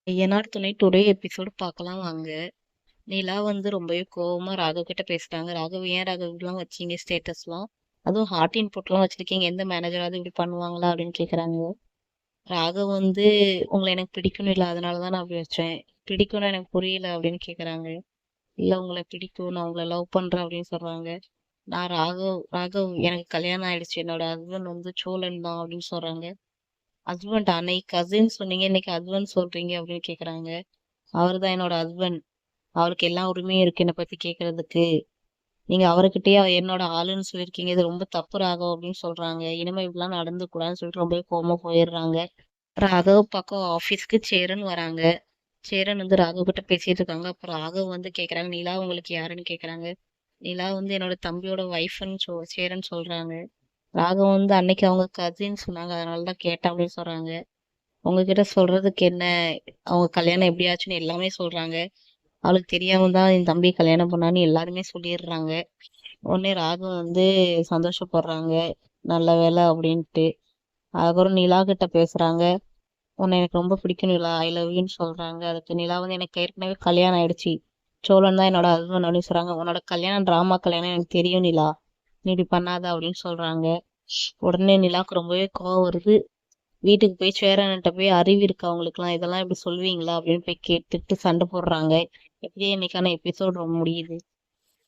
ஐயனார் துணை today episode பார்க்கலாம் வாங்க. நிலா வந்து ரொம்பவே கோவமா ராகவ் கிட்ட பேசுறாங்க. ராகவ் ஏன் ராகவ் இப்படிலாம் வச்சீங்க ஸ்டேட்டஸ்லாம், அதுவும் ஹார்ட் இன்புட்லாம் வச்சிருக்கீங்க, எந்த மேனேஜராவது இப்படி பண்ணுவாங்களா அப்படின்னு கேக்குறாங்க. ராகவ் வந்து உங்களை எனக்கு பிடிக்கணும் இல்லை, அதனாலதான் நான் அப்படி வச்சேன். பிடிக்கும்னு எனக்கு புரியல அப்படின்னு கேக்குறாங்க. இல்ல உங்களை பிடிக்கும், நான் உங்களை லவ் பண்றேன் அப்படின்னு சொல்றாங்க. நான் ராகவ் ராகவ் எனக்கு கல்யாணம் ஆயிடுச்சு, என்னோட ஹஸ்பண்ட் வந்து சோழன் தான் அப்படின்னு சொல்றாங்க. ஹஸ்பண்ட் அன்னைக்கு கசின் சொன்னீங்க, இன்னைக்கு ஹஸ்பண்ட் சொல்றீங்க அப்படின்னு கேக்குறாங்க. அவர்தான் என்னோட ஹஸ்பண்ட். அவருக்கு எல்லா உரிமையும் இருக்கு என்னை பத்தி கேக்குறதுக்கு. நீங்க அவர்கிட்டயே என்னோட ஆளுன்னு சொல்லியிருக்கீங்க, இது ரொம்ப தப்பு ராகவ் அப்படின்னு சொல்றாங்க. இனிமே இப்படிலாம் நடந்து கூடாதுன்னு சொல்லிட்டு ரொம்ப கோவமா போயிடுறாங்க. ராகவ் பக்கம் ஆபீஸ்க்கு சேரன் வராங்க. சேரன் வந்து ராகவ் கிட்ட பேசிட்டு இருக்காங்க. அப்புறம் ராகவ் வந்து கேக்குறாங்க, நிலா உங்களுக்கு யாருன்னு கேக்குறாங்க. நிலா வந்து என்னோட தம்பியோட ஒய்ஃப்னு சேரன் சொல்றாங்க. ராகவ் வந்து அன்னைக்கு அவங்க கசின்னு சொன்னாங்க, அதனாலதான் கேட்டேன் அப்படின்னு சொல்றாங்க. உங்ககிட்ட சொல்றதுக்கு என்ன, அவங்க கல்யாணம் எப்படியாச்சுன்னு எல்லாமே சொல்றாங்க. அவளுக்கு தெரியாம தான் என் தம்பி கல்யாணம் பண்ணான்னு எல்லாருமே சொல்லிடுறாங்க. உடனே ராகு வந்து சந்தோஷப்படுறாங்க, நல்ல வேலை அப்படின்ட்டு. அதுக்கப்புறம் நிலா கிட்ட பேசுறாங்க. உன்னை எனக்கு ரொம்ப பிடிக்கும் நிலா, ஐ லவ் யூன்னு சொல்றாங்க. அதுக்கு நிலா வந்து எனக்கு ஏற்கனவே கல்யாணம் ஆயிடுச்சு, சோழன் தான் என்னோட ஹஸ்பண்ட் அப்படின்னு சொல்றாங்க. உன்னோட கல்யாணம் டிராமா கல்யாணம் எனக்கு தெரியும் நிலா, நீ இப்படி பண்ணாத அப்படின்னு சொல்றாங்க. உடனே நிலாவுக்கு ரொம்பவே கோவம் வருது. வீட்டுக்கு போய் சேரன்கிட்ட போய் அறிவு இருக்கு அவங்களுக்குலாம், இதெல்லாம் இப்படி சொல்வீங்களா அப்படின்னு போய் கேட்டுட்டு சண்டை போடுறாங்க. எப்படியே இன்னைக்கான எபிசோட் ரொம்ப முடியுது.